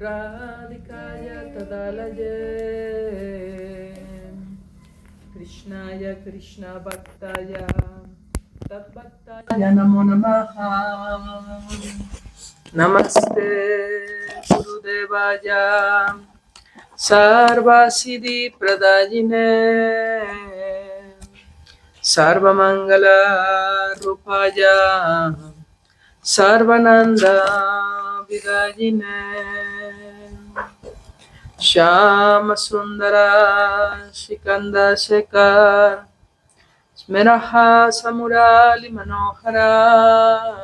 Radhikaya Tadalaye Krishnaya Krishna Bhaktaya Tadbhaktaya Namo Namaha Namaste Gurudevaya Sarva Siddhi Pradayine Sarva Mangala Rupaya Sarvananda Vidayine Shama Sundara Shikanda Sekar Smeraha Samurali Manohara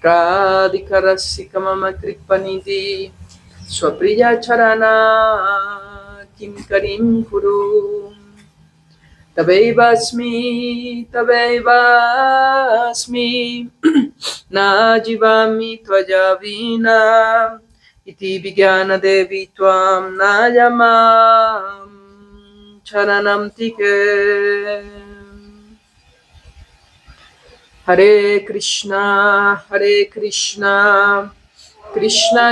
Radhika Rasika Mama Kripanidhi Swapriya Charana Kim Karim Kuru Tabeivasmi Na jivami tvaja vina iti vigyana devi tvam na yamam charanam tike. Hare Krishna Krishna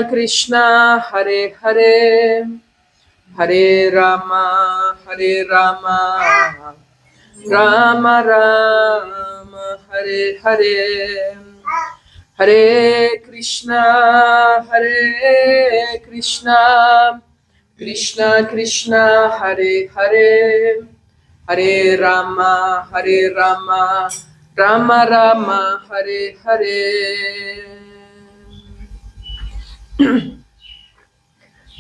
Krishna Hare Hare Hare Rama Rama Rama Hare Hare Hare Krishna Krishna Krishna Hare Hare Hare Rama Rama Rama Hare Hare.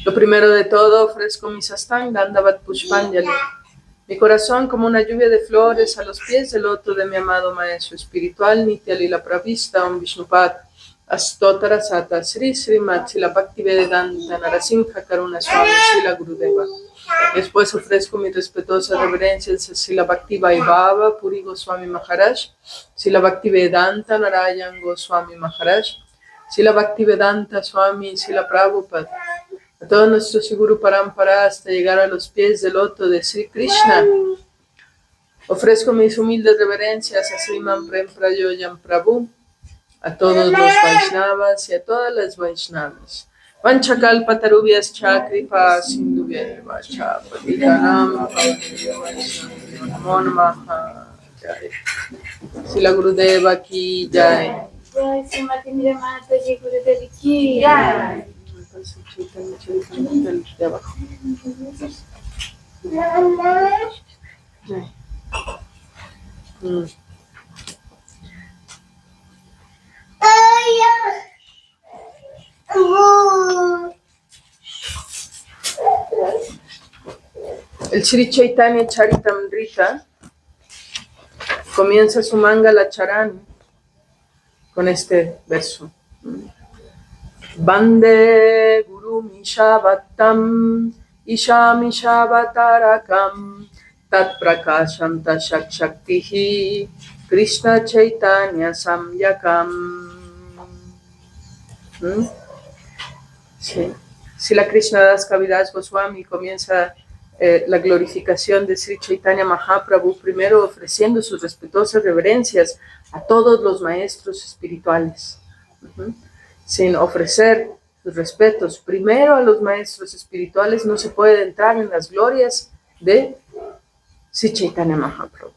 Lo primero de todo, ofrezco mi sastang Dandavat Pushpanjali, mi corazón como una lluvia de flores a los pies del loto de mi amado maestro espiritual, Nitya Lila Pravista, Om Vishnupad, Astotara Sata, Sri Srimat, Sila Bhaktivedanta, Narasimha Karuna Swami, Sila Gurudeva. Después ofrezco mis respetuosas reverencias a Sila Bhakti Vaibhava, Puri Goswami Maharaj, Sila Bhaktivedanta, Narayan Goswami Maharaj, Sila Bhaktivedanta Swami, Sila Prabhupada, a todos nuestros Guru Parampara hasta llegar a los pies del loto de Sri Krishna. Ofrezco mis humildes reverencias a Sriman Prem Prayoyam Prabhu, a todos los Vaishnavas y a todas las Vaishnavas. Vanchakalpatarubyas Chakripa Sindhuvyeva Chapatitanam Namo Namaha Jai. Sila Gurudeva ki Jai. Jai Srimati Mataji Gurudev ki Jai. De abajo. El Sri Chaitanya Charitamrita comienza su Mangala Charan con este verso. Bande Guru Mishavattam Ishamishavatarakam Tat Prakasham Tashak Shaktihi Krishna Chaitanya Samyakam. Sí. Srila Krishnadas Kaviraj Goswami comienza la glorificación de Sri Chaitanya Mahaprabhu, primero ofreciendo sus respetuosas reverencias a todos los maestros espirituales. Sin ofrecer sus respetos primero a los maestros espirituales, no se puede entrar en las glorias de Sri Chaitanya Mahaprabhu.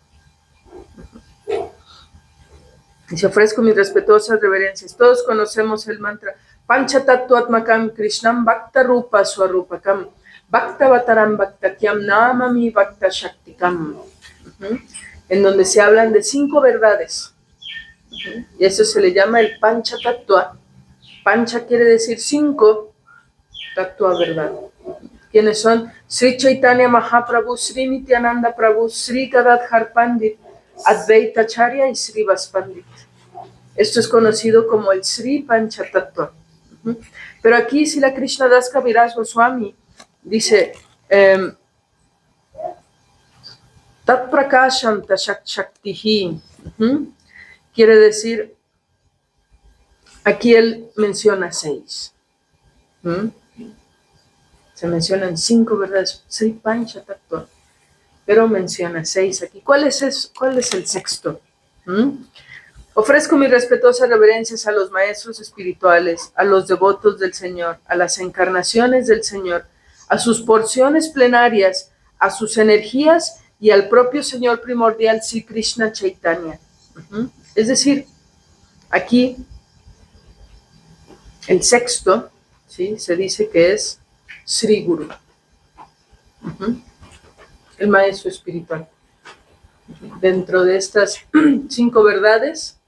Y se ofrezco mis respetuosas reverencias. Todos conocemos el mantra Panchatattvatmakam Krishnam Bhakta Rupa Swarupakam Bhakta Vataram Bhaktakyam Namami Bhakta Shaktikam, en donde se hablan de 5 verdades. Y eso se le llama el Panchatattva. Pancha quiere decir 5, Tattva verdad. ¿Quiénes son? Sri Chaitanya Mahaprabhu, Sri Nityananda Prabhu, Sri Gadadhar Pandit, Advaita Acharya y Sri Vas Pandit. Esto es conocido como el Sri Panchatattva. Pero aquí Srila Krishnadas Kaviraj Goswami dice Tat Prakasham Tashak Shaktihi. Quiere decir, aquí él menciona 6. Se mencionan 5 verdades, Sri Panchatattva, pero menciona 6 aquí. ¿Cuál es el sexto? Ofrezco mis respetuosas reverencias a los maestros espirituales, a los devotos del Señor, a las encarnaciones del Señor, a sus porciones plenarias, a sus energías y al propio Señor primordial Sri Krishna Chaitanya. Es decir, aquí el sexto, ¿sí?, se dice que es Sri Guru, el maestro espiritual. Dentro de estas 5 verdades,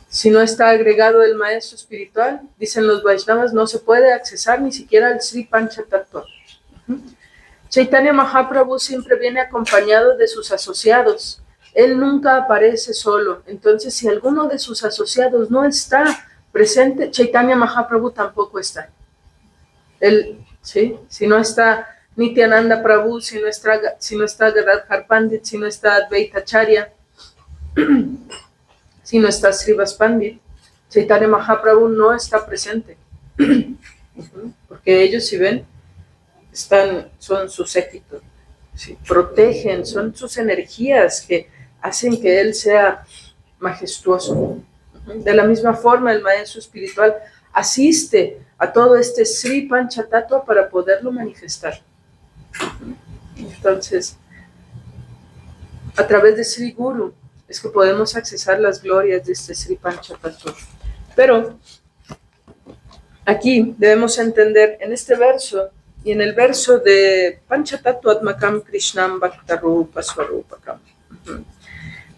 si no está agregado el maestro espiritual, dicen los Vaishnavas, no se puede accesar ni siquiera al Sri Panchatattva. Chaitanya Mahaprabhu siempre viene acompañado de sus asociados. Él nunca aparece solo. Entonces, si alguno de sus asociados no está presente, Chaitanya Mahaprabhu tampoco está. Él, ¿sí?, si no está Nityananda Prabhu, si no está Gadadhar Pandit, si no está Advaita Acharya, si no está Srivas Pandit, Chaitanya Mahaprabhu no está presente. Porque ellos, si ven, son su séquito, ¿sí?, protegen, son sus energías que hacen que él sea majestuoso. De la misma forma, el maestro espiritual asiste a todo este Sri Panchatattva para poderlo manifestar. Entonces, a través de Sri Guru es que podemos accesar las glorias de este Sri Panchatattva. Pero aquí debemos entender en este verso y en el verso de Panchatattvatmakam Krishnam Bhaktarupa Swarupakam.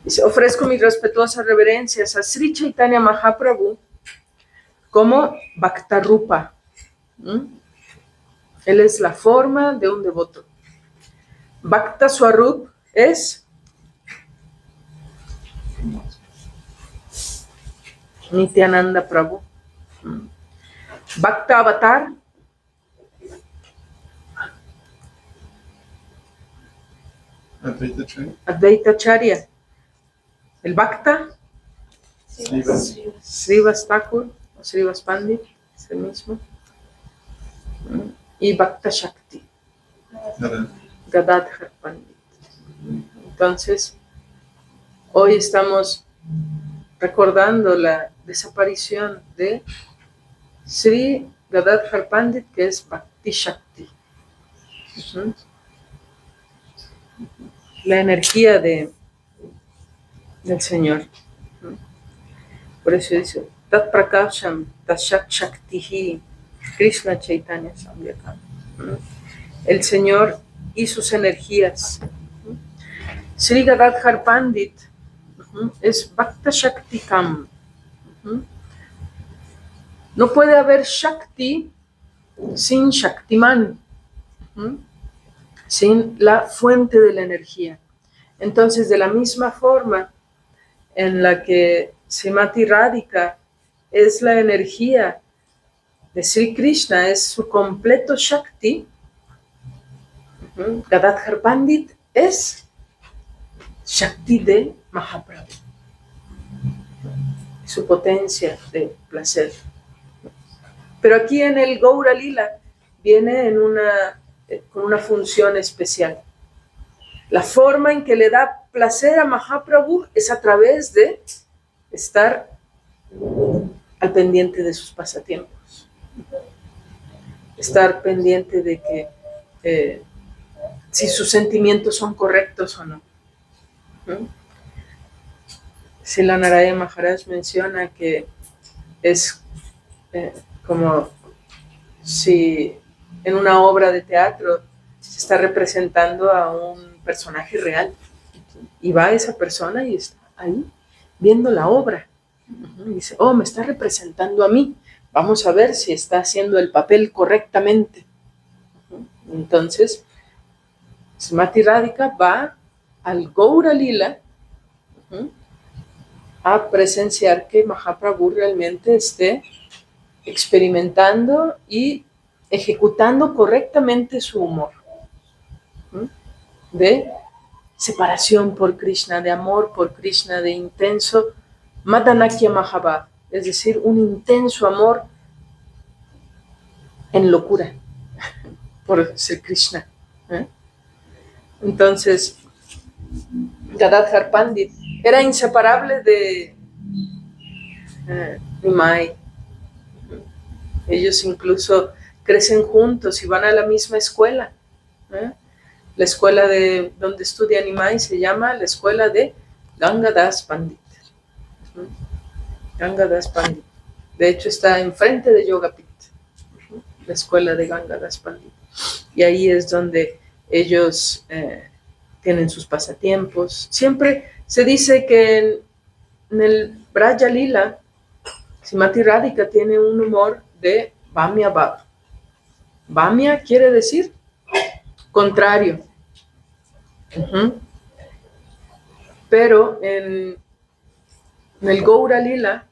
Dice, ofrezco mis respetuosas reverencias a Sri Chaitanya Mahaprabhu como Bhaktarupa. Él es la forma de un devoto. Bhakta Swarup es Nityananda Prabhu. Bhakta Avatar Advaita Acharya. El Bhakta Srivas Thakur o Srivas Pandit, es el mismo. Y Bhakta Shakti Gadadhar Pandit. Entonces, hoy estamos recordando la desaparición de Sri Gadadhar Pandit, que es Bhakti Shakti. La energía del Señor. Por eso dice, Tat Prakasham Tashat Shaktihi Krishna Chaitanya Samyakam. El Señor y sus energías. Sri Gadadhar Pandit es Bhakta Shaktikam. No puede haber Shakti sin Shaktiman, sin la fuente de la energía. Entonces, de la misma forma en la que Srimati Radhika es la energía de Sri Krishna, es su completo Shakti, Gadadhar Pandit es Shakti de Mahaprabhu, su potencia de placer. Pero aquí en el Gaura Lila viene con una función especial. La forma en que le da placer a Mahaprabhu es a través de estar al pendiente de sus pasatiempos. Estar pendiente de que si sus sentimientos son correctos o no. Srila Narayana Maharaj menciona que es como si en una obra de teatro se está representando a un personaje real y va esa persona y está ahí viendo la obra y dice, oh, me está representando a mí, vamos a ver si está haciendo el papel correctamente. Entonces Srimati Radhika va al Gaura Lila a presenciar que Mahaprabhu realmente esté experimentando y ejecutando correctamente su humor de separación por Krishna, de amor por Krishna, de intenso Madanakya Mahabhav, es decir, un intenso amor en locura por ser Krishna. Entonces, Gadadhar Pandit era inseparable de Nimai. Ellos incluso crecen juntos y van a la misma escuela. La escuela de donde estudia Nimai se llama la escuela de Gangadas Pandit. Gangadas Pandit. De hecho está enfrente de Yogapit, la escuela de Gangadas Pandit. Y ahí es donde ellos tienen sus pasatiempos. Siempre se dice que en el Braja Lila, Srimati Radhika tiene un humor de Bamya Bhav. Bamya quiere decir contrario. Pero en el Gaura Lila,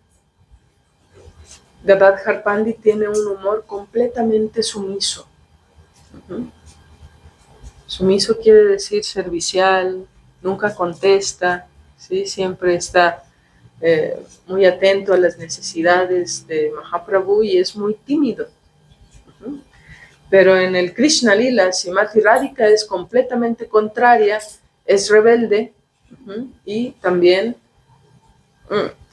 Gadadhar Pandit tiene un humor completamente sumiso. Sumiso quiere decir servicial, nunca contesta, ¿sí? Siempre está muy atento a las necesidades de Mahaprabhu y es muy tímido. Pero en el Krishna Lila, Srimati Radhika es completamente contraria, es rebelde y también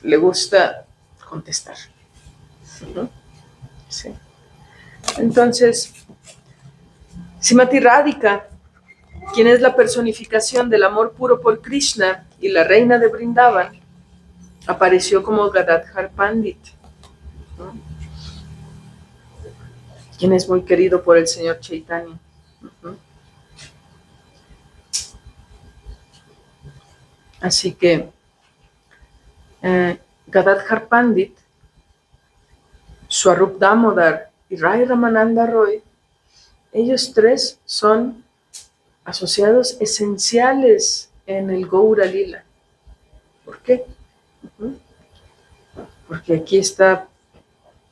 le gusta contestar. Sí. Entonces, Srimati Radhika, quien es la personificación del amor puro por Krishna y la reina de Vrindavan, apareció como Gadadhar Pandit, quien es muy querido por el señor Chaitanya. Así que Gadadhar Pandit, Swarup Damodar y Rai Ramananda Roy, ellos tres son asociados esenciales en el Gaura Lila. ¿Por qué? Porque aquí está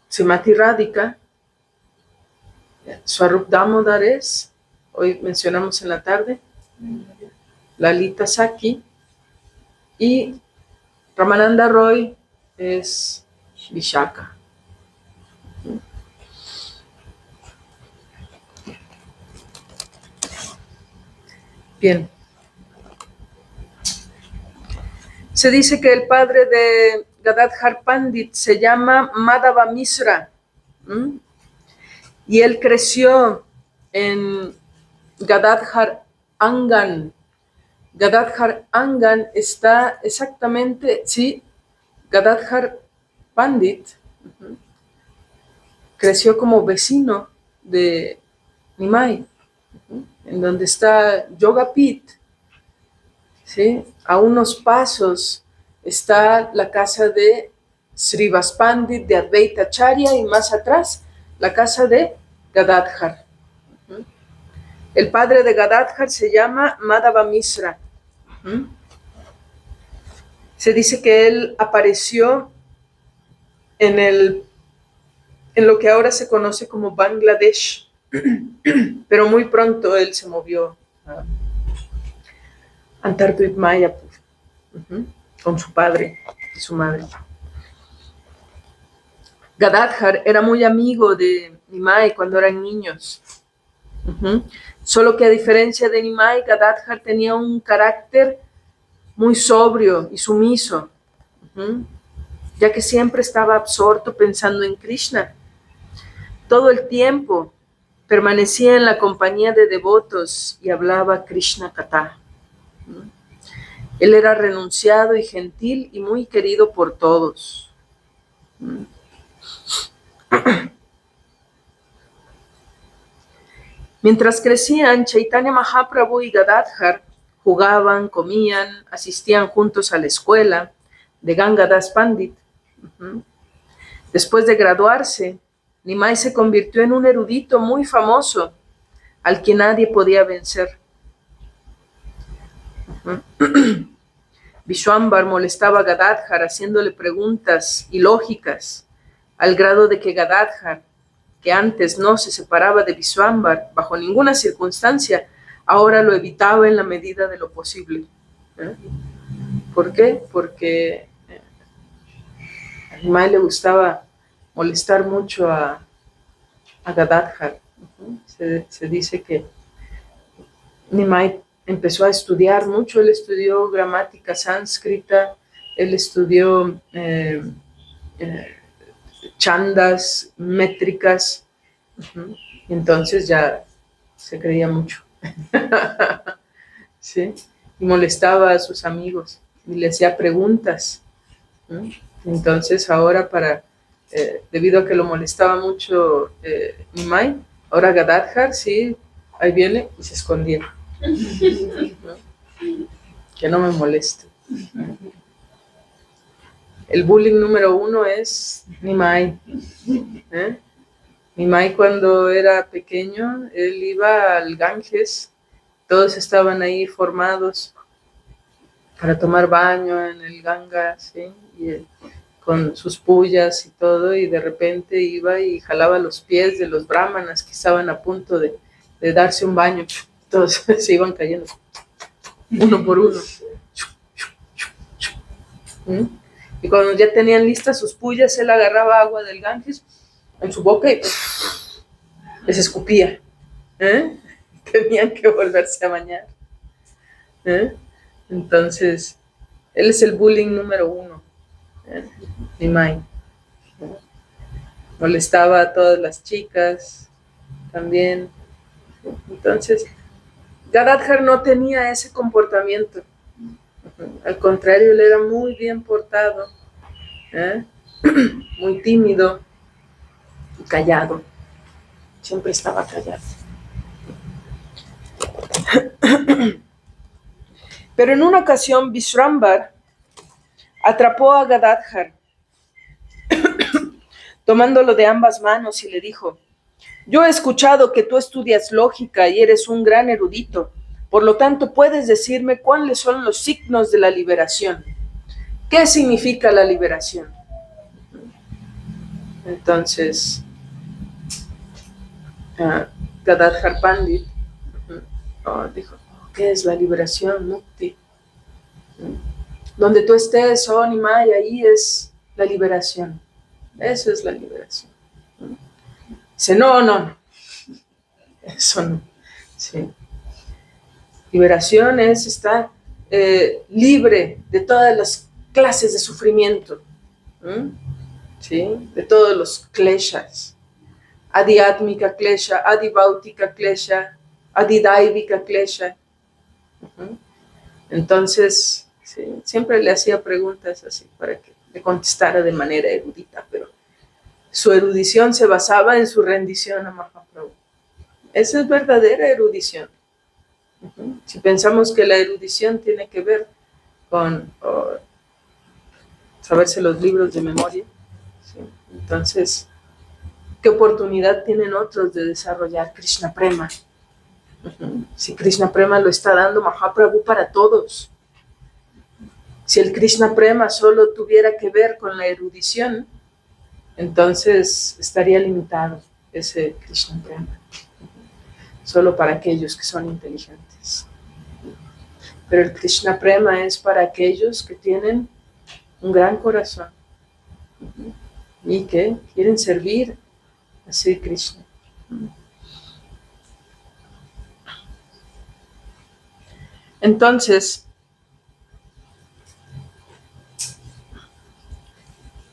Srimati Radhika, Swarup Damodar es, hoy mencionamos en la tarde, Lalita Saki, y Ramananda Roy es Vishaka. Bien. Se dice que el padre de Gadadhar Pandit se llama Madhava Misra. Y él creció en Gadadhar Angan. Gadadhar Angan está exactamente, sí, Gadadhar Pandit creció como vecino de Nimai, en donde está Yogapit, ¿sí? A unos pasos está la casa de Srivas Pandit, de Advaita Acharya, y más atrás la casa de Gadadhar. El padre de Gadadhar se llama Madhava Misra. Se dice que él apareció en lo que ahora se conoce como Bangladesh, pero muy pronto él se movió a Antardvip Mayapur, con su padre y su madre. Gadadhar era muy amigo de Nimai cuando eran niños. Solo que a diferencia de Nimai, Gadadhar tenía un carácter muy sobrio y sumiso, ya que siempre estaba absorto pensando en Krishna. Todo el tiempo permanecía en la compañía de devotos y hablaba Krishna Katha. Él era renunciado y gentil y muy querido por todos. Mientras crecían, Chaitanya Mahaprabhu y Gadadhar jugaban, comían, asistían juntos a la escuela de Gangadas Pandit. Después de graduarse, Nimai se convirtió en un erudito muy famoso, al que nadie podía vencer. Vishwambar molestaba a Gadadhar haciéndole preguntas ilógicas, al grado de que Gadadhar, que antes no se separaba de Vishwambar bajo ninguna circunstancia, ahora lo evitaba en la medida de lo posible. ¿Por qué? Porque a Nimai le gustaba molestar mucho a Gadadhar. Se dice que Nimai empezó a estudiar mucho. Él estudió gramática sánscrita, él estudió chandas, métricas. Entonces ya se creía mucho. ¿Sí? Y molestaba a sus amigos y le hacía preguntas. Entonces ahora debido a que lo molestaba mucho Nimai, ahora Gadadhar, sí, ahí viene y se escondía. Que no me moleste. El bullying número 1 es Nimai. Nimai cuando era pequeño, él iba al Ganges, todos estaban ahí formados para tomar baño en el Ganga, ¿sí? Y él, con sus pullas y todo, y de repente iba y jalaba los pies de los brahmanas que estaban a punto de darse un baño. Todos se iban cayendo, uno por uno. Y cuando ya tenían listas sus pullas, él agarraba agua del Ganges en su boca y les escupía. Tenían que volverse a bañar. Entonces, él es el bullying número 1. Nimai. Molestaba a todas las chicas también. Entonces, Gadadhar no tenía ese comportamiento. Al contrario, él era muy bien portado, muy tímido y callado. Siempre estaba callado. Pero en una ocasión, Vishrambar atrapó a Gadadhar, tomándolo de ambas manos y le dijo: yo he escuchado que tú estudias lógica y eres un gran erudito. Por lo tanto, puedes decirme cuáles son los signos de la liberación. ¿Qué significa la liberación? Entonces, Gadadhar Pandit dijo: ¿qué es la liberación, Mukti? Donde tú estés, oh Nimai, ahí es la liberación. Eso es la liberación. Dice: no. Eso no. Sí. Liberación es estar libre de todas las clases de sufrimiento, ¿sí? De todos los kleshas. Adhyatmika klesha, adhibautika klesha, adidaivika klesha. Entonces, sí, siempre le hacía preguntas así para que le contestara de manera erudita, pero su erudición se basaba en su rendición a Mahaprabhu. Esa es verdadera erudición. Si pensamos que la erudición tiene que ver con saberse los libros de memoria, ¿sí? Entonces, ¿qué oportunidad tienen otros de desarrollar Krishna Prema? Si Krishna Prema lo está dando Mahaprabhu para todos. Si el Krishna Prema solo tuviera que ver con la erudición, entonces estaría limitado ese Krishna Prema, solo para aquellos que son inteligentes. Pero el Krishna Prema es para aquellos que tienen un gran corazón y que quieren servir a Sri Krishna. Entonces,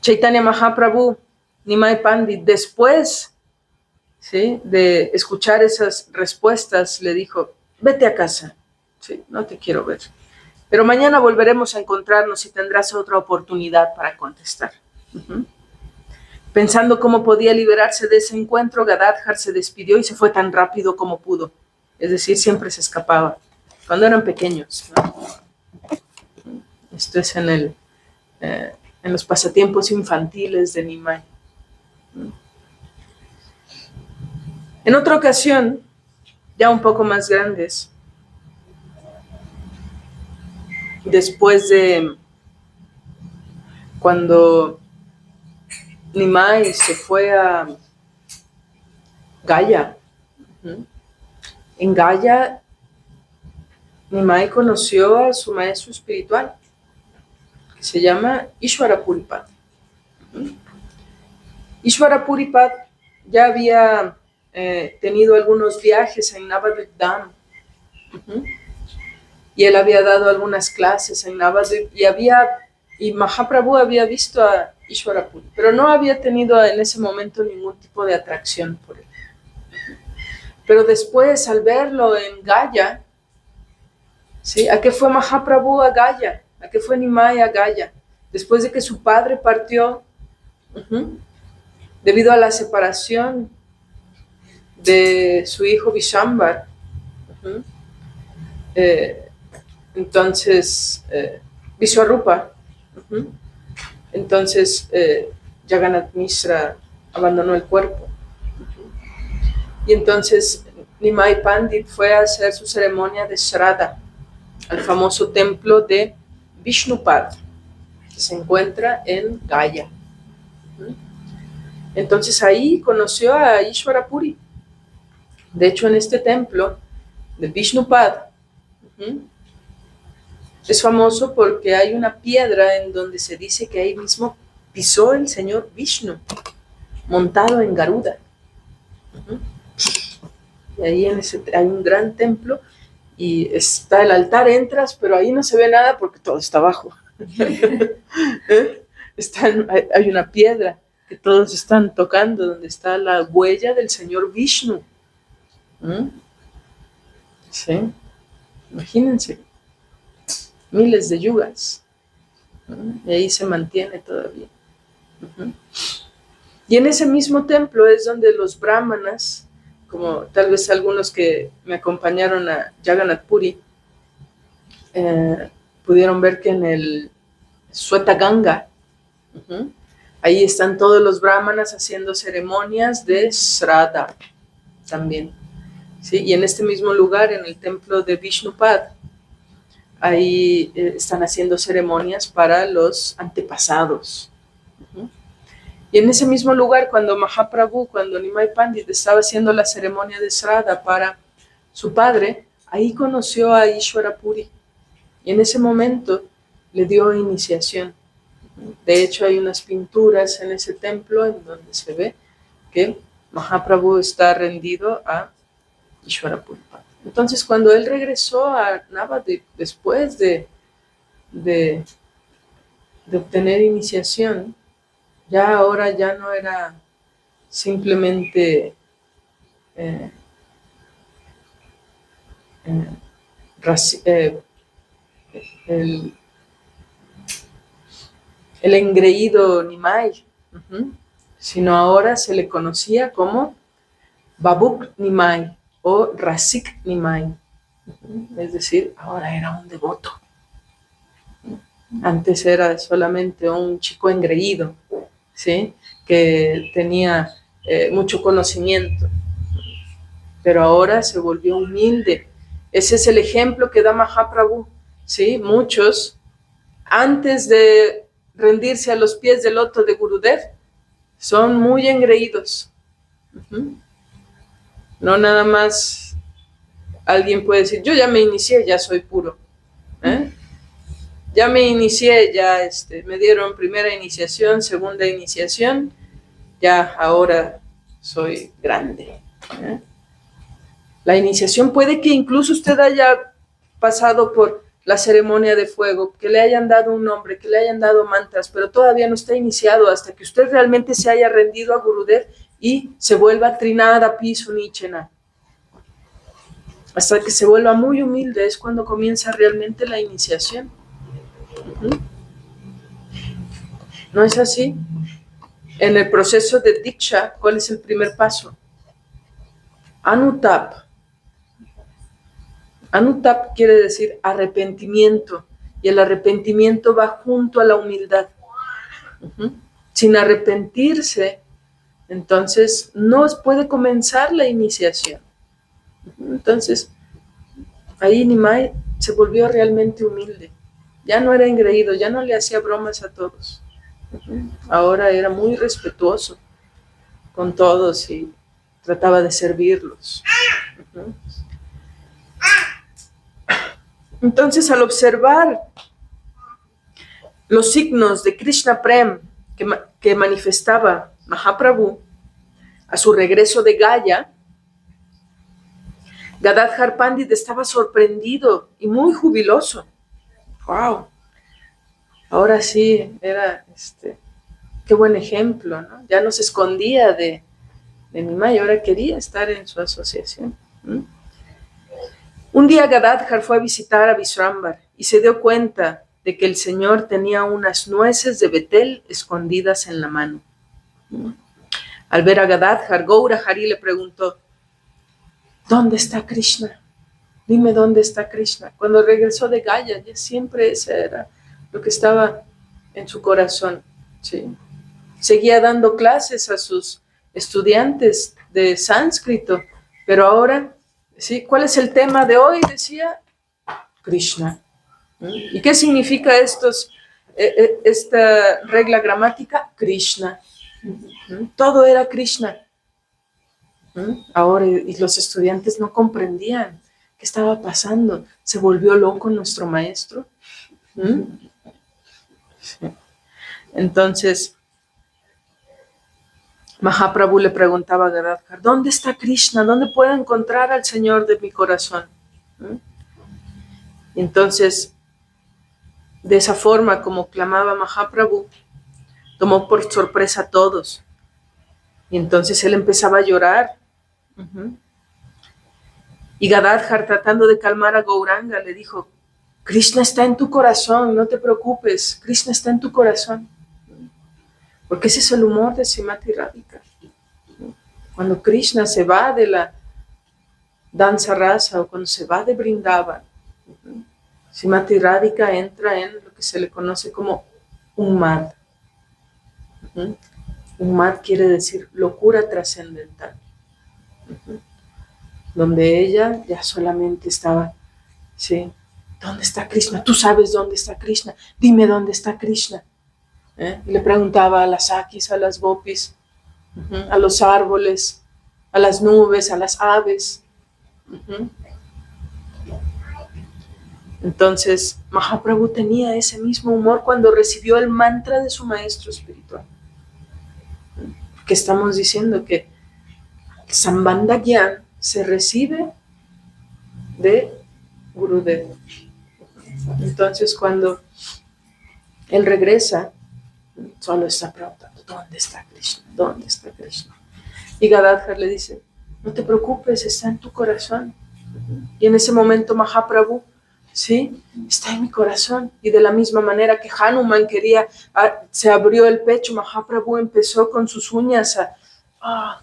Chaitanya Mahaprabhu, Nimai Pandit, después, ¿sí?, de escuchar esas respuestas, le dijo: vete a casa, ¿sí?, no te quiero ver. Pero mañana volveremos a encontrarnos y tendrás otra oportunidad para contestar. Pensando cómo podía liberarse de ese encuentro, Gadadhar se despidió y se fue tan rápido como pudo. Es decir, siempre se escapaba. Cuando eran pequeños, ¿no? Esto es en los pasatiempos infantiles de Nimai. En otra ocasión, ya un poco más grandes, después de cuando Nimai se fue a Gaya, en Gaya Nimai conoció a su maestro espiritual, que se llama Ishvara Puripad. Ishvara Puripad ya había tenido algunos viajes en Navadvip Dham, y él había dado algunas clases en Navadvip y Mahaprabhu había visto a Ishvara Puri, pero no había tenido en ese momento ningún tipo de atracción por él. Pero después, al verlo en Gaya, ¿sí? ¿A qué fue Mahaprabhu a Gaya? ¿A qué fue Nimai a Gaya? Después de que su padre partió, debido a la separación de su hijo Vishambhar, entonces Vishwarupa, entonces Jagannath Mishra abandonó el cuerpo, y entonces Nimai Pandit fue a hacer su ceremonia de Shraddha al famoso templo de Vishnupad, que se encuentra en Gaya. Entonces ahí conoció a Ishvara Puri. De hecho, en este templo de Vishnupad es famoso porque hay una piedra en donde se dice que ahí mismo pisó el señor Vishnu, montado en Garuda. Y ahí hay un gran templo y está el altar, entras, pero ahí no se ve nada porque todo está abajo. Hay una piedra que todos están tocando, donde está la huella del señor Vishnu. ¿Sí? Imagínense, miles de yugas. Y ahí se mantiene todavía. Y en ese mismo templo es donde los brahmanas, como tal vez algunos que me acompañaron a Jagannath Puri, pudieron ver que en el Sweta Ganga, ahí están todos los brahmanas haciendo ceremonias de Shraddha también. ¿Sí? Y en este mismo lugar, en el templo de Vishnupad, ahí están haciendo ceremonias para los antepasados. Y en ese mismo lugar, cuando Nimai Pandit estaba haciendo la ceremonia de Shraddha para su padre, ahí conoció a Ishvara Puri. Y en ese momento le dio iniciación. De hecho, hay unas pinturas en ese templo en donde se ve que Mahaprabhu está rendido a Ishvara Puri. Entonces, cuando él regresó a Navadvip después de obtener iniciación, ahora ya no era simplemente el engreído Nimai, sino ahora se le conocía como Babuk Nimai o Rasik Nimai. Es decir, ahora era un devoto. Antes era solamente un chico engreído, ¿sí? Que tenía mucho conocimiento, pero ahora se volvió humilde. Ese es el ejemplo que da Mahaprabhu, ¿sí? Muchos, antes de rendirse a los pies del loto de Gurudev, son muy engreídos. No nada más alguien puede decir, yo ya me inicié, ya soy puro. Ya me inicié, ya me dieron primera iniciación, segunda iniciación, ya ahora soy grande. La iniciación puede que incluso usted haya pasado por la ceremonia de fuego, que le hayan dado un nombre, que le hayan dado mantras, pero todavía no está iniciado hasta que usted realmente se haya rendido a Gurudev y se vuelva Trinada Piso Nichena. Hasta que se vuelva muy humilde es cuando comienza realmente la iniciación. ¿No es así? En el proceso de Diksha, ¿cuál es el primer paso? Anutap. Anutap quiere decir arrepentimiento, y el arrepentimiento va junto a la humildad. Sin arrepentirse, entonces no puede comenzar la iniciación. Entonces, ahí Nimai se volvió realmente humilde. Ya no era engreído, ya no le hacía bromas a todos. Ahora era muy respetuoso con todos y trataba de servirlos. Entonces, al observar los signos de Krishna Prem que manifestaba Mahaprabhu a su regreso de Gaya, Gadadhar Pandit estaba sorprendido y muy jubiloso. ¡Wow! Ahora sí, era qué buen ejemplo, ¿no? Ya no se escondía de Nimai, ahora quería estar en su asociación. Un día Gadadhar fue a visitar a Vishrambar y se dio cuenta de que el Señor tenía unas nueces de betel escondidas en la mano. Al ver a Gadadhar, Gaura Hari le preguntó, ¿dónde está Krishna? Dime dónde está Krishna. Cuando regresó de Gaya, ya siempre ese era lo que estaba en su corazón. ¿Sí? Seguía dando clases a sus estudiantes de sánscrito, pero ahora, ¿sí? ¿Cuál es el tema de hoy? Decía Krishna. ¿Y qué significa esta regla gramática? Krishna. Todo era Krishna. Ahora, y los estudiantes no comprendían qué estaba pasando. ¿Se volvió loco nuestro maestro? Sí. Entonces, Mahaprabhu le preguntaba a Gadadhar, ¿dónde está Krishna? ¿Dónde puedo encontrar al Señor de mi corazón? Y entonces, de esa forma, como clamaba Mahaprabhu, tomó por sorpresa a todos. Y entonces él empezaba a llorar. Y Gadadhar, tratando de calmar a Gauranga, le dijo, Krishna está en tu corazón, no te preocupes, Krishna está en tu corazón. Porque ese es el humor de Srimati Radhika. Cuando Krishna se va de la danza rasa o cuando se va de Vrindavan, Srimati Radhika entra en lo que se le conoce como Unmad. Unmad quiere decir locura trascendental. Donde ella ya solamente estaba, ¿sí? ¿Dónde está Krishna? Tú sabes dónde está Krishna. Dime dónde está Krishna. Y le preguntaba a las Sakis, a las Gopis, a los árboles, a las nubes, a las aves. Entonces, Mahaprabhu tenía ese mismo humor cuando recibió el mantra de su maestro espiritual. Que estamos diciendo que Sambandha Gyan se recibe de Gurudev. Entonces, cuando él regresa, solo está preguntando, ¿dónde está Krishna? ¿Dónde está Krishna? Y Gadadhar le dice, no te preocupes, está en tu corazón. Y en ese momento Mahaprabhu, ¿sí? Está en mi corazón. Y de la misma manera que Hanuman se abrió el pecho, Mahaprabhu empezó con sus uñas a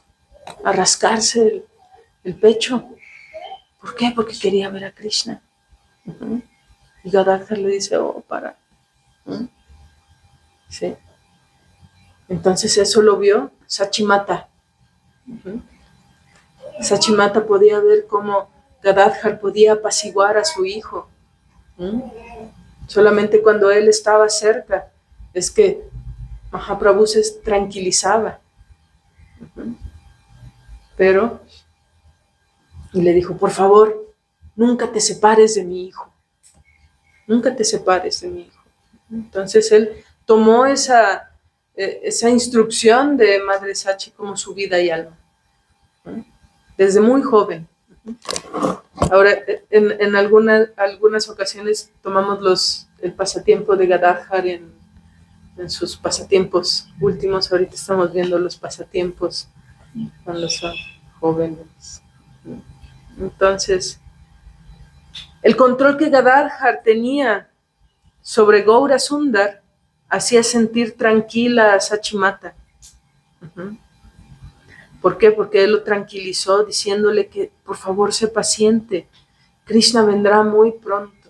rascarse el pecho. ¿Por qué? Porque quería ver a Krishna. Y Gadadhar le dice, para. ¿Sí? Entonces eso lo vio Sachimata. Sachimata podía ver cómo Gadadhar podía apaciguar a su hijo. Solamente cuando él estaba cerca es que Mahaprabhu se tranquilizaba. Pero, y le dijo, por favor, nunca te separes de mi hijo. Nunca te separes de mi hijo. Entonces él tomó esa instrucción de Madre Sachi como su vida y alma. Desde muy joven. Ahora, en algunas ocasiones tomamos el pasatiempo de Gadadhar en sus pasatiempos últimos. Ahorita estamos viendo los pasatiempos cuando son jóvenes. Entonces, el control que Gadadhar tenía sobre Gaura Sundar hacía sentir tranquila a Sachimata. ¿Por qué? Porque él lo tranquilizó diciéndole que por favor sé paciente, Krishna vendrá muy pronto.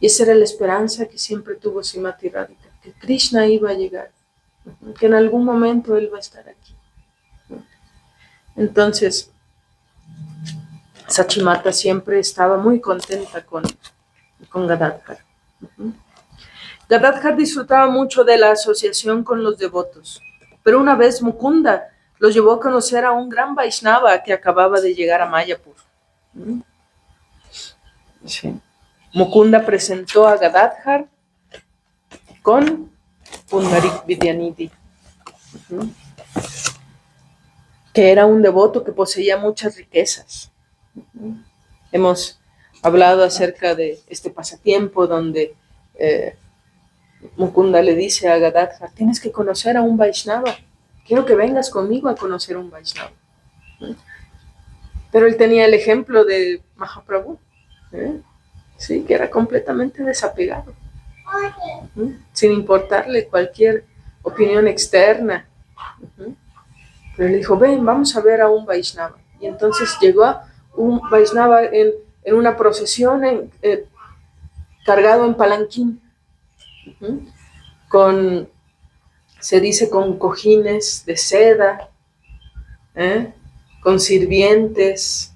Y esa era la esperanza que siempre tuvo Srimati Radhika, que Krishna iba a llegar, que en algún momento él va a estar aquí. Entonces, Sachimata siempre estaba muy contenta con Gadadhar. Gadadhar disfrutaba mucho de la asociación con los devotos, pero una vez Mukunda lo llevó a conocer a un gran Vaishnava que acababa de llegar a Mayapur. Sí. Mukunda presentó a Gadadhar con Pundarik Vidyanidhi, que era un devoto que poseía muchas riquezas. Hemos hablado acerca de este pasatiempo donde Mukunda le dice a Gadadhar, tienes que conocer a un Vaishnava, quiero que vengas conmigo a conocer un Vaishnava. Pero él tenía el ejemplo de Mahaprabhu, sí, que era completamente desapegado, sin importarle cualquier opinión externa. Pero él dijo, ven, vamos a ver a un Vaishnava. Y entonces llegó a un Vaishnava en una procesión cargado en palanquín, se dice con cojines de seda, con sirvientes,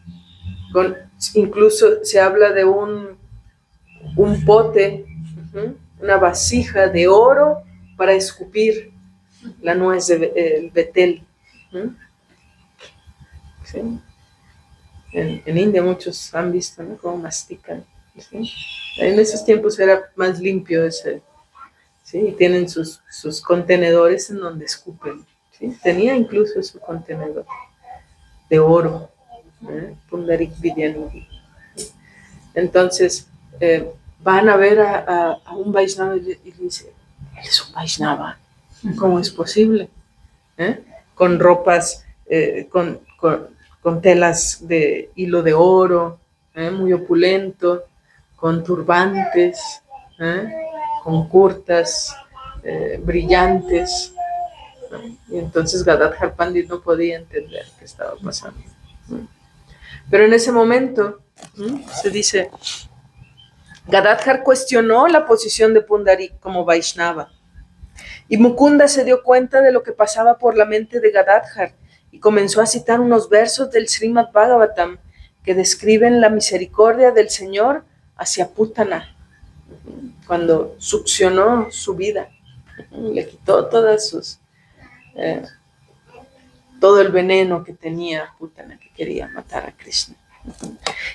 incluso se habla de un pote, una vasija de oro para escupir la nuez del betel. ¿Sí? En India muchos han visto, ¿no?, cómo mastican. ¿Sí? En esos tiempos era más limpio ese, ¿sí? Y tienen sus contenedores en donde escupen, ¿sí? Tenía incluso su contenedor de oro, Pundarik Vidyanidhi. Entonces van a ver a un Vaishnava y le dice, él es un Vaishnava, ¿cómo es posible? Con ropas, con telas de hilo de oro, muy opulento, con turbantes, con kurtas brillantes. Y entonces Gadadhar Pandit no podía entender qué estaba pasando. Pero en ese momento, se dice, Gadadhar cuestionó la posición de Pundarik como Vaishnava. Y Mukunda se dio cuenta de lo que pasaba por la mente de Gadadhar y comenzó a citar unos versos del Srimad Bhagavatam que describen la misericordia del Señor hacia Putana, cuando succionó su vida, le quitó todo el veneno que tenía Putana, que quería matar a Krishna.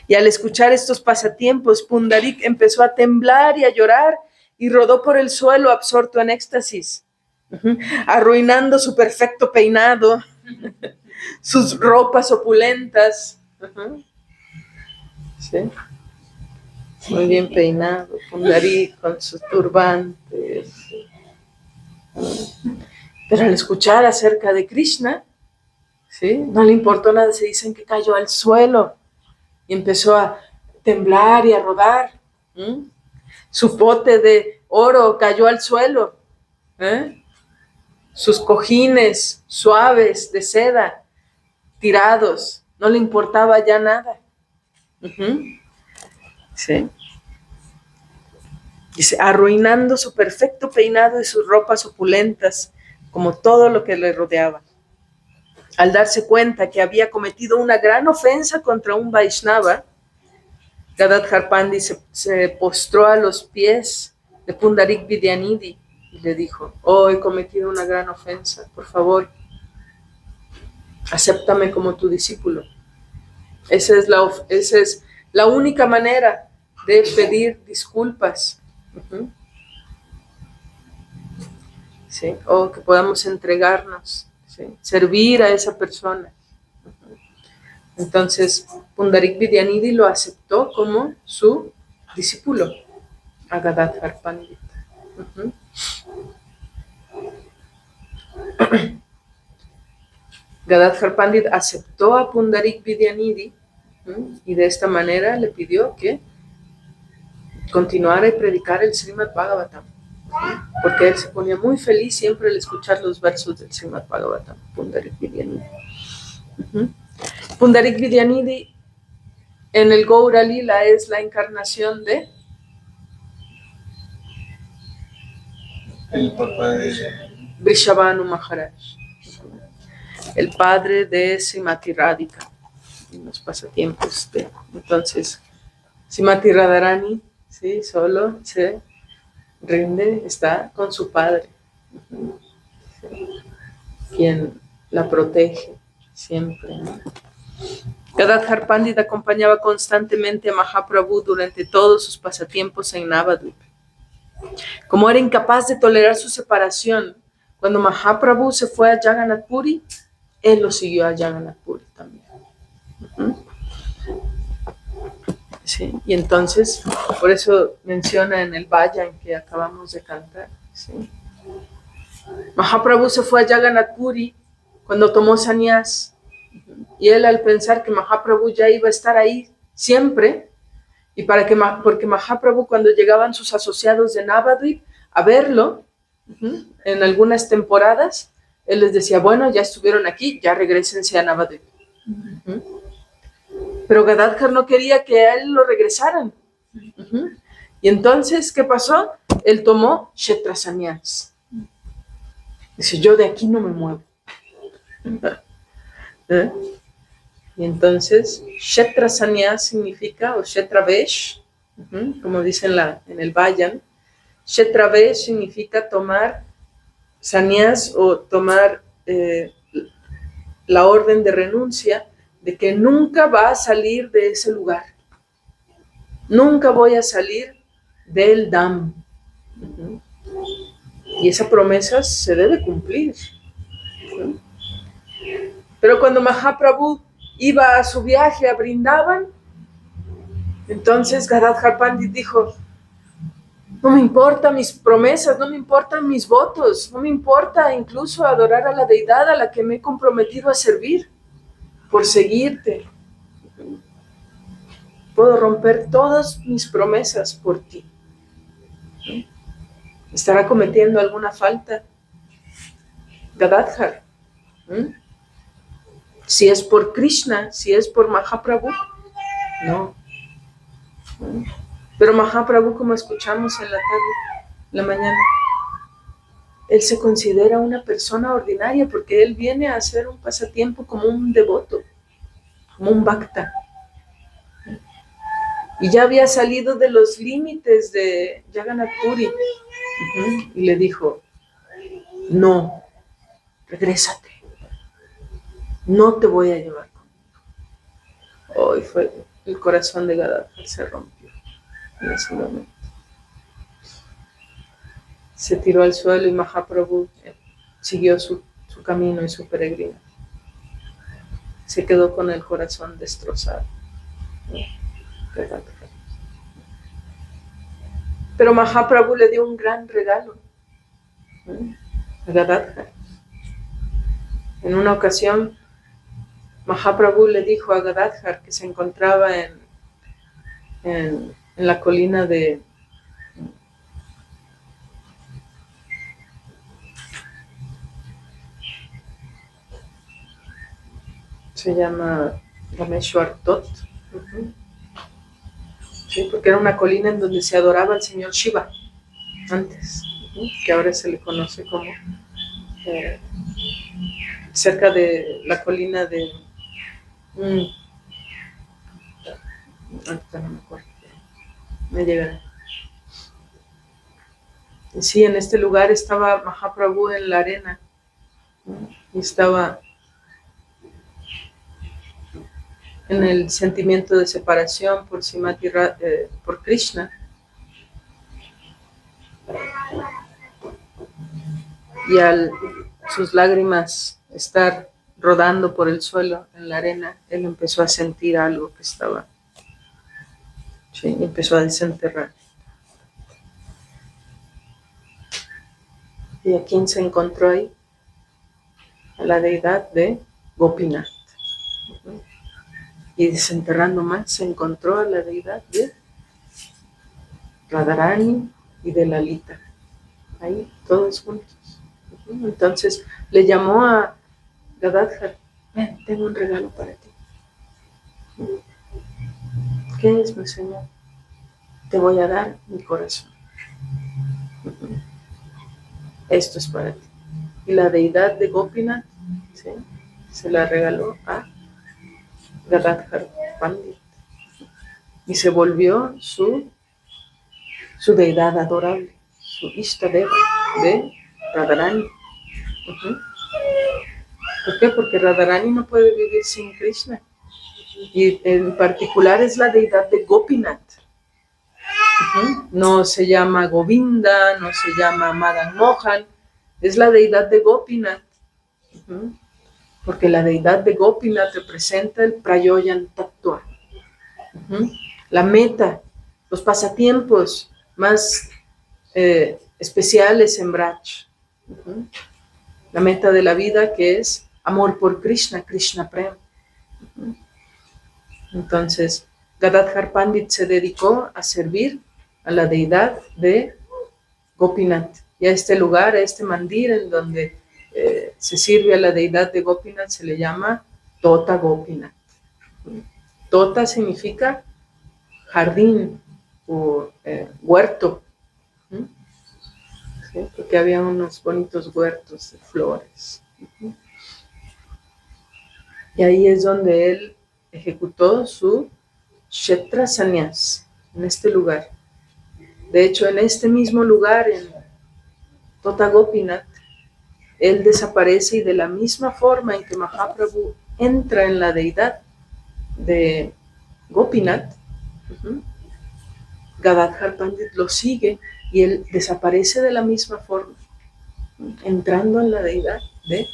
Y al escuchar estos pasatiempos, Pundarik empezó a temblar y a llorar y rodó por el suelo absorto en éxtasis, arruinando su perfecto peinado, sus ropas opulentas. ¿Sí? Muy bien peinado, Pundarik con sus turbantes. Pero al escuchar acerca de Krishna, ¿sí?, no le importó nada, se dicen que cayó al suelo y empezó a temblar y a rodar. Su pote de oro cayó al suelo. Sus cojines suaves de seda tirados, no le importaba ya nada. ¿Sí? Dice, arruinando su perfecto peinado y sus ropas opulentas, como todo lo que le rodeaba. Al darse cuenta que había cometido una gran ofensa contra un Vaishnava, Gadadhar Pandit se postró a los pies de Pundarik Vidyanidhi y le dijo, oh, he cometido una gran ofensa, por favor, acéptame como tu discípulo. Esa es la única manera de pedir disculpas. ¿Sí? O que podamos entregarnos, ¿sí?, servir a esa persona. Entonces, Pundarik Vidyanidhi lo aceptó como su discípulo, a Gadadhar Pandit. Gadadhar Pandit aceptó a Pundarik Vidyanidhi y de esta manera le pidió que continuara y predicara el Srimad Bhagavatam, porque él se ponía muy feliz siempre al escuchar los versos del Srimad Bhagavatam, Pundarik Vidyanidhi. Pundarik Vidyanidhi en el Gaura Lila es la encarnación de el papá de Vrishabhanu Maharaj, el padre de Srimati Radhika, en los pasatiempos de entonces Srimati Radharani, sí, solo se rinde, está con su padre, sí, quien la protege siempre. Gadadhar Pandit acompañaba constantemente a Mahaprabhu durante todos sus pasatiempos en Navadvip. Como era incapaz de tolerar su separación, cuando Mahaprabhu se fue a Jagannath Puri, él lo siguió a Jagannath Puri también. ¿sí? Y entonces, por eso menciona en el Vayan que acabamos de cantar, ¿sí? Mahaprabhu se fue a Jagannath Puri cuando tomó sannyas, y él, al pensar que Mahaprabhu ya iba a estar ahí siempre, y porque Mahaprabhu, cuando llegaban sus asociados de Navadvip a verlo, en algunas temporadas, él les decía, bueno, ya estuvieron aquí, ya regrésense a Navadvip. Pero Gadadhar no quería que a él lo regresaran. Y entonces, ¿qué pasó? Él tomó Kshetra Sannyas. Dice, yo de aquí no me muevo. Y entonces, Kshetra Sannyas significa, o Kshetra Vesh, como dicen en el Vayan, Kshetra Vesh significa tomar sannyas o tomar la orden de renuncia de que nunca va a salir de ese lugar. Nunca voy a salir del Dham. Y esa promesa se debe cumplir. Pero cuando Mahaprabhu iba a su viaje a Vrindavan, entonces Gadadhar Pandit dijo, no me importan mis promesas, no me importan mis votos, no me importa incluso adorar a la deidad a la que me he comprometido a servir por seguirte. Puedo romper todas mis promesas por ti. ¿Estará cometiendo alguna falta Gadadhar? Si es por Krishna, si es por Mahaprabhu, no. Pero Mahaprabhu, como escuchamos en la tarde, la mañana, él se considera una persona ordinaria porque él viene a hacer un pasatiempo como un devoto, como un bhakta. Y ya había salido de los límites de Jagannath Puri. Y le dijo, no, regrésate. No te voy a llevar conmigo. Hoy fue el corazón de Gadadhar, se rompió en ese momento. Se tiró al suelo y Mahaprabhu siguió su camino y su peregrino. Se quedó con el corazón destrozado. Pero Mahaprabhu le dio un gran regalo a Gadadhar. En una ocasión, Mahaprabhu le dijo a Gadadhar, que se encontraba en la colina de se llama Rameshwar Tot, ¿sí? Porque era una colina en donde se adoraba al señor Shiva antes, que ahora se le conoce como cerca de la colina de ahorita no me acuerdo, me llegará. Sí, en este lugar estaba Mahaprabhu en la arena, y estaba en el sentimiento de separación por por Krishna. Y al sus lágrimas estar rodando por el suelo en la arena, él empezó a sentir algo que estaba, sí, y empezó a desenterrar. ¿Y a quién se encontró ahí? A la deidad de Gopinath. Y desenterrando más, se encontró a la deidad de Radharani y de Lalita. Ahí, todos juntos. Entonces le llamó a Gadadhar, ven, tengo un regalo para ti. ¿Qué es, mi señor? Te voy a dar mi corazón. Esto es para ti. Y la deidad de Gopinath, ¿sí?, se la regaló a Gadadhar Pandit. Y se volvió su deidad adorable, su Ishtadeva de Radharani. ¿Por qué? Porque Radharani no puede vivir sin Krishna. Y en particular es la deidad de Gopinath. No se llama Govinda, no se llama Madan Mohan, es la deidad de Gopinath. Porque la deidad de Gopinath representa el Prayoyan Tattva. la meta, los pasatiempos más especiales en Braj. La meta de la vida, que es amor por Krishna, Krishna Prem. Entonces, Gadadhar Pandit se dedicó a servir a la deidad de Gopinath. Y a este lugar, a este mandir en donde se sirve a la deidad de Gopinath, se le llama Tota Gopinath. Tota significa jardín o huerto, ¿sí? Porque había unos bonitos huertos de flores. Y ahí es donde él ejecutó su Kshetra Sannyas, en este lugar. De hecho, en este mismo lugar, en Tota Gopinath, él desaparece, y de la misma forma en que Mahaprabhu entra en la deidad de Gopinath, Gadadhar Pandit lo sigue y él desaparece de la misma forma, entrando en la deidad de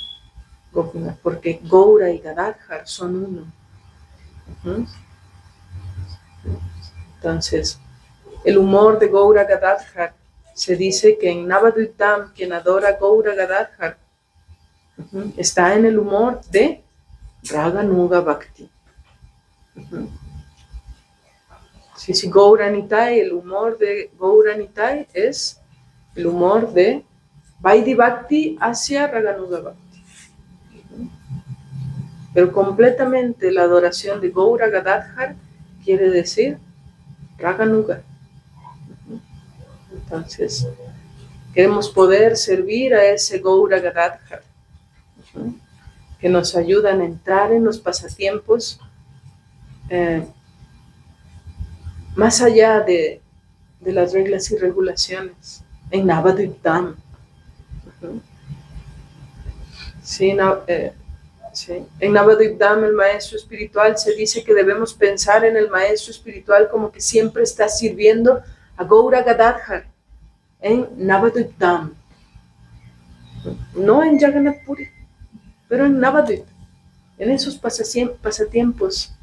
Gopinath, porque Gaura y Gadadhar son uno. Entonces, el humor de Gaura Gadadhar, se dice que en Navadvitam, quien adora Gaura Gadadhar, está en el humor de Raganuga Bhakti. Si Gaura Nitai, el humor de Gaura Nitai es el humor de Vaidhi Bhakti hacia Raganuga Bhakti. Pero completamente la adoración de Gaura Gadadhar quiere decir Raganuga. Entonces, queremos poder servir a ese Gaura Gadadhar, que nos ayudan a entrar en los pasatiempos más allá de las reglas y regulaciones, en Navadvitam. Sí, en Navadvitam, el maestro espiritual, se dice que debemos pensar en el maestro espiritual como que siempre está sirviendo a Gaura Gadadhar en Navadvitam. No en Jagannath Puri, pero en Navadvip, en esos pasatiempos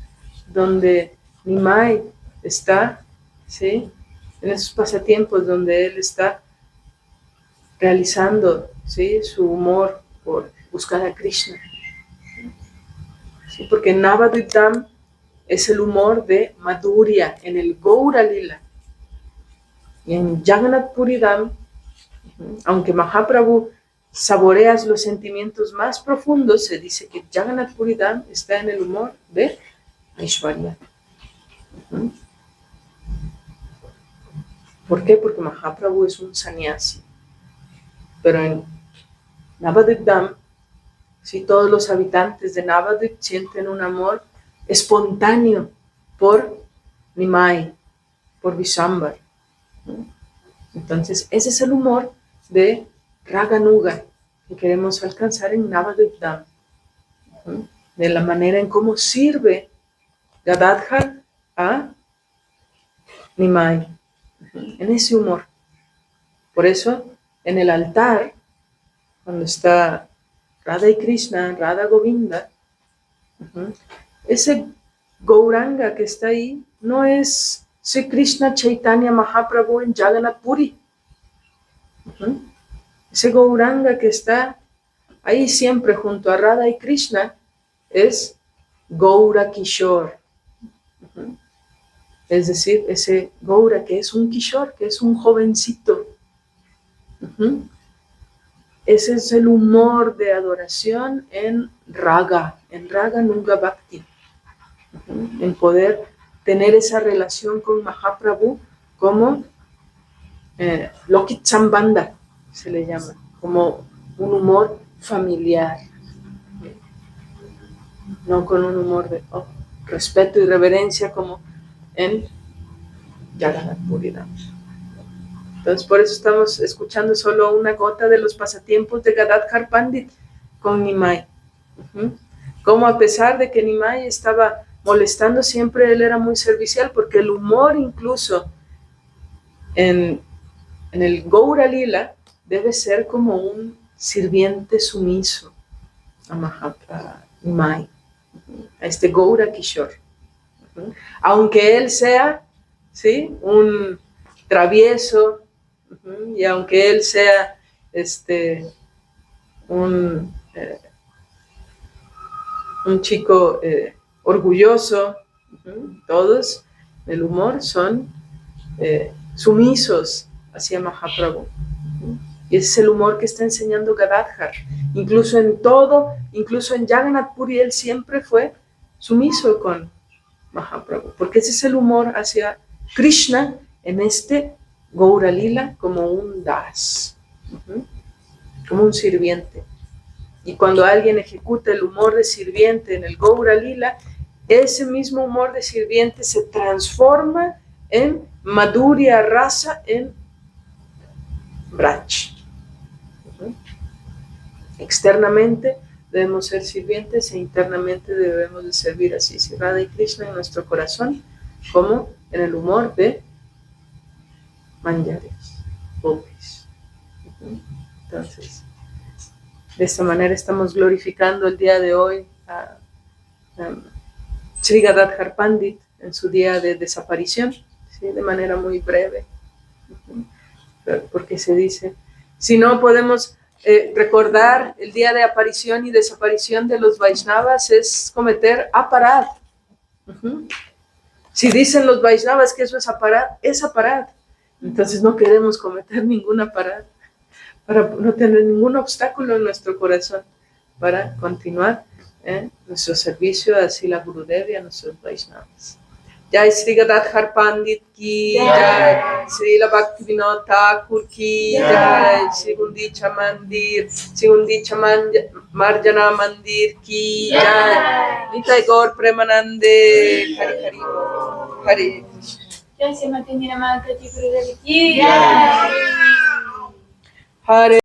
donde Nimai está, ¿sí? En esos pasatiempos donde él está realizando, ¿sí?, su humor por buscar a Krishna. ¿Sí? Porque Navadvitam es el humor de Madhurya en el Gaura Lila. Y en Jagannath Puridam, aunque Mahaprabhu saborea los sentimientos más profundos, se dice que Jagannath Puridam está en el humor de Aishwarya. ¿Por qué? Porque Mahaprabhu es un sannyasi. Pero en Navadvipam, ¿sí?, todos los habitantes de Navadvip sienten un amor espontáneo por Nimai, por Vishwambar. Entonces, ese es el humor de Raganuga que queremos alcanzar en Navadvipam, de la manera en cómo sirve Gadadhar a Nimai, en ese humor. Por eso, en el altar, cuando está Radha y Krishna, Radha Govinda, ese Gauranga que está ahí no es Sri Krishna Chaitanya Mahaprabhu en Jagannath Puri. Ese Gauranga que está ahí siempre junto a Radha y Krishna es Gaura Kishore. Es decir, ese Gaura que es un Kishore, que es un jovencito. Ese es el humor de adoración en Raganuga Bhakti. En poder tener esa relación con Mahaprabhu como Lokit Sambandha, se le llama, como un humor familiar, no con un humor de respeto y reverencia como en Jagannath Puridam. Entonces, por eso estamos escuchando solo una gota de los pasatiempos de Gadadhar Pandit con Nimai. Como a pesar de que Nimai estaba molestando siempre, él era muy servicial, porque el humor incluso en el Gaura Lila debe ser como un sirviente sumiso a Nimai, a este Gaura Kishore. Aunque él sea, ¿sí?, un travieso, y aunque él sea un chico orgulloso, todos el humor son sumisos hacia Mahaprabhu. Y ese es el humor que está enseñando Gadadhar. Incluso en todo, incluso en Jagannath Puri, él siempre fue sumiso con Mahaprabhu, porque ese es el humor hacia Krishna en Gaura Lila, como un das, como un sirviente. Y cuando alguien ejecuta el humor de sirviente en el Gaura Lila, ese mismo humor de sirviente se transforma en Madhurya Rasa, en Braj. Externamente debemos ser sirvientes e internamente debemos de servir así Radha y Krishna en nuestro corazón, como en el humor de manjaris, gopis. Entonces, de esta manera estamos glorificando el día de hoy a Sri Gadadhar Pandit en su día de desaparición, ¿sí?, de manera muy breve, porque se dice, si no podemos recordar el día de aparición y desaparición de los Vaishnavas, es cometer aparad. Si dicen los Vaishnavas que eso es aparad, es aparad. Entonces no queremos cometer ningún aparad, para no tener ningún obstáculo en nuestro corazón, para continuar nuestro servicio a Srila Gurudev y a nuestros Vaishnavas. Jai Sri Gadadhar Pandit ki Jai, Srila Bhaktivinoda Thakur ki Jai, Sri Gundicha Mandir, Sri Gundicha Marjana Mandir ki Jai, Nitai Gaur Premanande, Hari Hari Hare Krishna. Jai Srimati Nirmala Prabhu Ki Jai. Hare